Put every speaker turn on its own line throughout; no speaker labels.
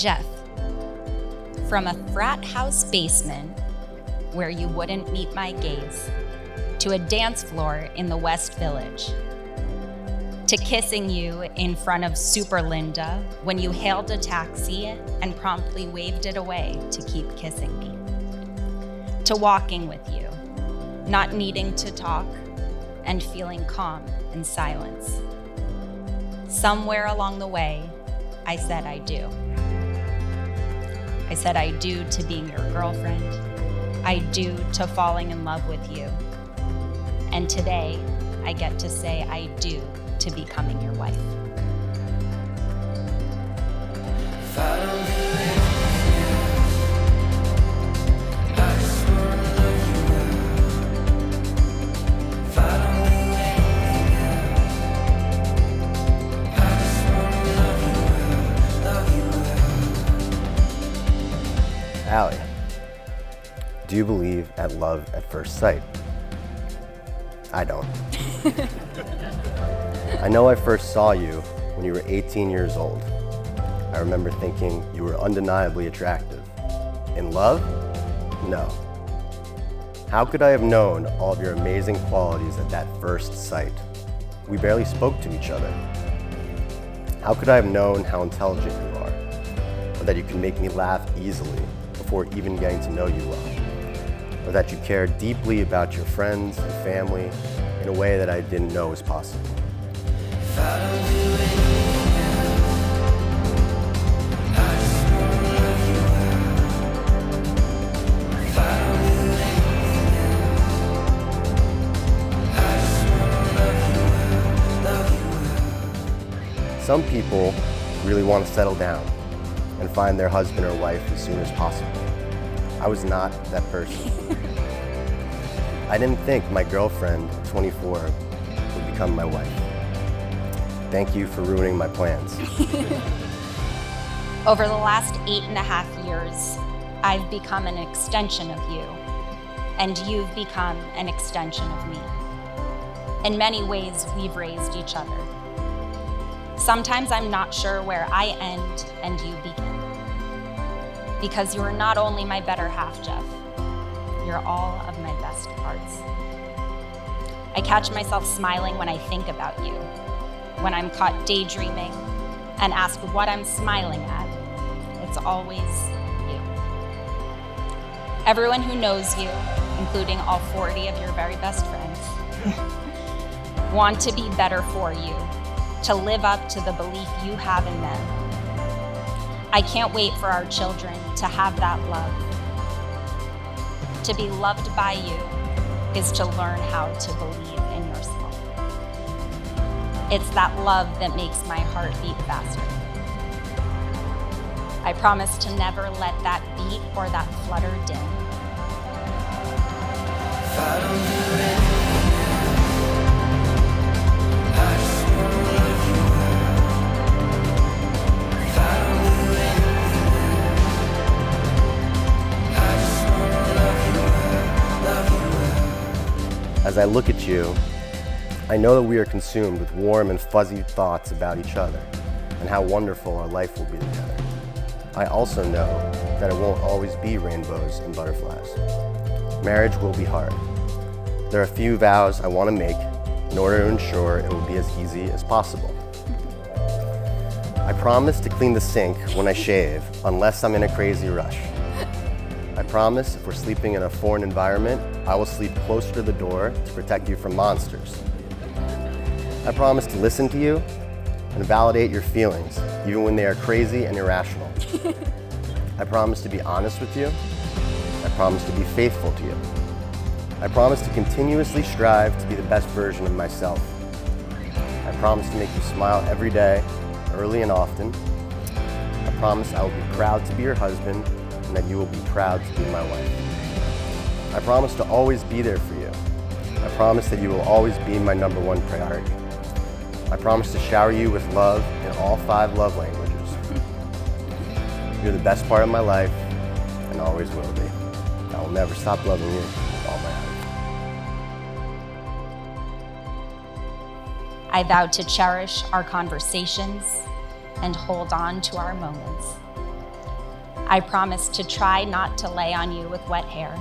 Jeff. From a frat house basement where you wouldn't meet my gaze, to a dance floor in the West Village, to kissing you in front of Super Linda when you hailed a taxi and promptly waved it away to keep kissing me, to walking with you, not needing to talk and feeling calm in silence. Somewhere along the way, I said I do. I said I do to being your girlfriend. I do to falling in love with you. And today, I get to say I do to becoming your wife.
If I don't do anything else, I just wanna love you well. If I don't do anything else, I just wanna love you well.
Allie, do you believe at love at first sight? I don't. I know I first saw you when you were 18 years old. I remember thinking you were undeniably attractive. In love? No. How could I have known all of your amazing qualities at that first sight? We barely spoke to each other. How could I have known how intelligent you are, or that you can make me laugh easily before even getting to know you well, or that you care deeply about your friends and family in a way that I didn't know was possible?
If I don't do anything else, I just wanna love you well. If I don't do anything else, I just wanna love you well.
Some people really want to settle down and find their husband or wife as soon as possible. I was not that person. I didn't think my girlfriend, 24, would become my wife. Thank you for ruining my plans.
Over the last 8.5 years, I've become an extension of you, and you've become an extension of me. In many ways, we've raised each other. Sometimes I'm not sure where I end and you begin. Because you're not only my better half, Jeff, you're all of my best parts. I catch myself smiling when I think about you, when I'm caught daydreaming and ask what I'm smiling at. It's always you. Everyone who knows you, including all 40 of your very best friends, want to be better for you, to live up to the belief you have in them. I can't wait for our children to have that love. To be loved by you is to learn how to believe in yourself. It's that love that makes my heart beat faster. I promise to never let that beat or that flutter dim.
If I don't do anything else, I just wanna love you well. If I don't do anything else, I just wanna love you well.
As I look at you, I know that we are consumed with warm and fuzzy thoughts about each other and how wonderful our life will be together. I also know that it won't always be rainbows and butterflies. Marriage will be hard. There are a few vows I want to make in order to ensure it will be as easy as possible. I promise to clean the sink when I shave, unless I'm in a crazy rush. I promise if we're sleeping in a foreign environment, I will sleep closer to the door to protect you from monsters. I promise to listen to you and validate your feelings, even when they are crazy and irrational. I promise to be honest with you. I promise to be faithful to you. I promise to continuously strive to be the best version of myself. I promise to make you smile every day, early and often. I promise I will be proud to be your husband and that you will be proud to be my wife. I promise to always be there for you. I promise that you will always be my #1 priority. I promise to shower you with love in all 5 love languages. You're the best part of my life and always will be. I will never stop loving you with all my heart.
I vow to cherish our conversations and hold on to our moments. I promise to try not to lay on you with wet hair.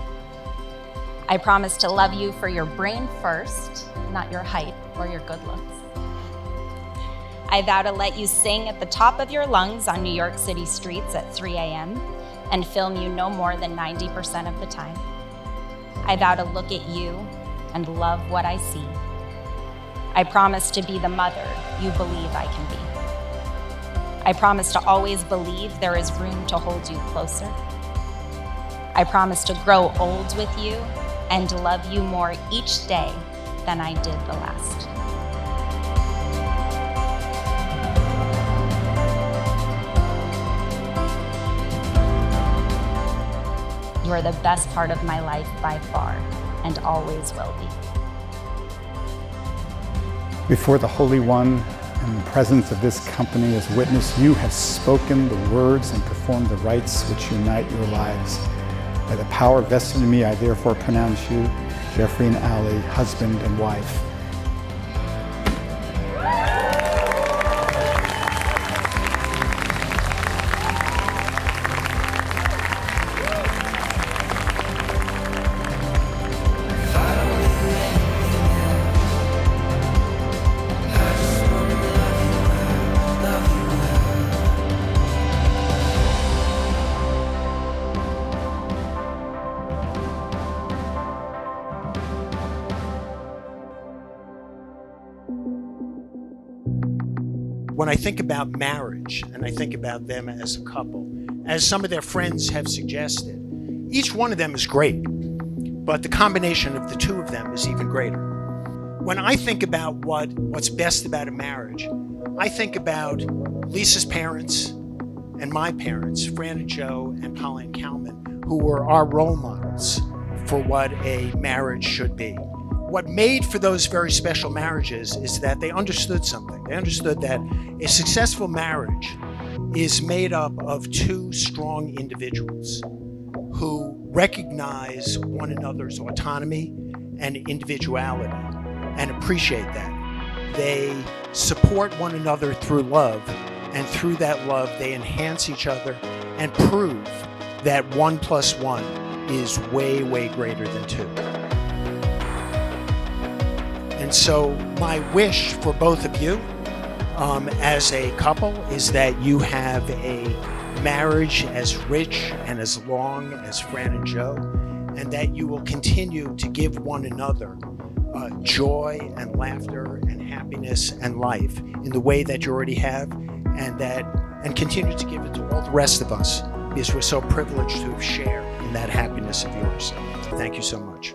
I promise to love you for your brain first, not your height or your good looks. I vow to let you sing at the top of your lungs on New York City streets at 3 a.m. and film you no more than 90% of the time. I vow to look at you and love what I see. I promise to be the mother you believe I can be. I promise to always believe there is room to hold you closer. I promise to grow old with you and love you more each day than I did the last. You are the best part of my life by far, and always will be.
Before the Holy One and the presence of this company as witness, you have spoken the words and performed the rites which unite your lives. By the power vested in me, I therefore pronounce you, Jeffrey and Allie, husband and wife.
When I think about marriage and I think about them as a couple, as some of their friends have suggested, each one of them is great, but the combination of the two of them is even greater. When I think about what's best about a marriage, I think about Lisa's parents and my parents, Fran and Joe and Pauline Kalman, who were our role models for what a marriage should be. What made for those very special marriages is that they understood something. They understood that a successful marriage is made up of two strong individuals who recognize one another's autonomy and individuality and appreciate that. They support one another through love, and through that love, they enhance each other and prove that 1 + 1 is way, way greater than 2. And so my wish for both of you as a couple is that you have a marriage as rich and as long as Fran and Joe, and that you will continue to give one another joy and laughter and happiness and life in the way that you already have, and continue to give it to all the rest of us, because we're so privileged to have shared in that happiness of yours. Thank you so much.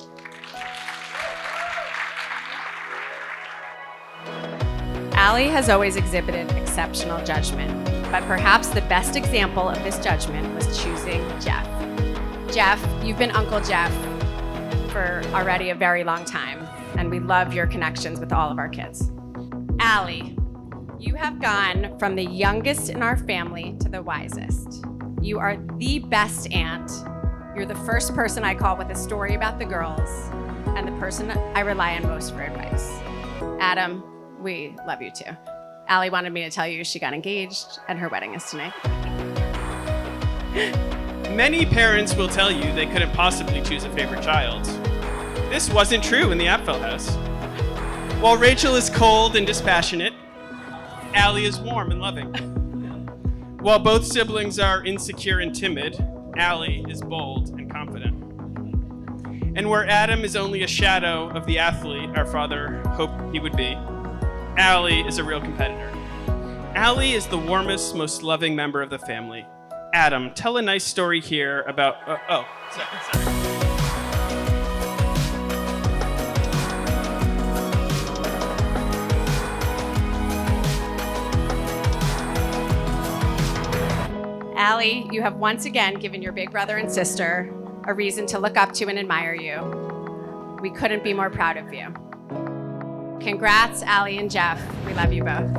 Allie has always exhibited exceptional judgment, but perhaps the best example of this judgment was choosing Jeff. Jeff, you've been Uncle Jeff for already a very long time, and we love your connections with all of our kids. Allie, you have gone from the youngest in our family to the wisest. You are the best aunt. You're the first person I call with a story about the girls, and the person I rely on most for advice. Adam, we love you too. Allie wanted me to tell you she got engaged and her wedding is tonight.
Many parents will tell you they couldn't possibly choose a favorite child. This wasn't true in the Apfel house. While Rachel is cold and dispassionate, Allie is warm and loving. While both siblings are insecure and timid, Allie is bold and confident. And where Adam is only a shadow of the athlete our father hoped he would be, Allie is a real competitor. Allie is the warmest, most loving member of the family. Adam, tell a nice story here about, sorry.
Allie, you have once again given your big brother and sister a reason to look up to and admire you. We couldn't be more proud of you. Congrats, Allie and Jeff. We love you both.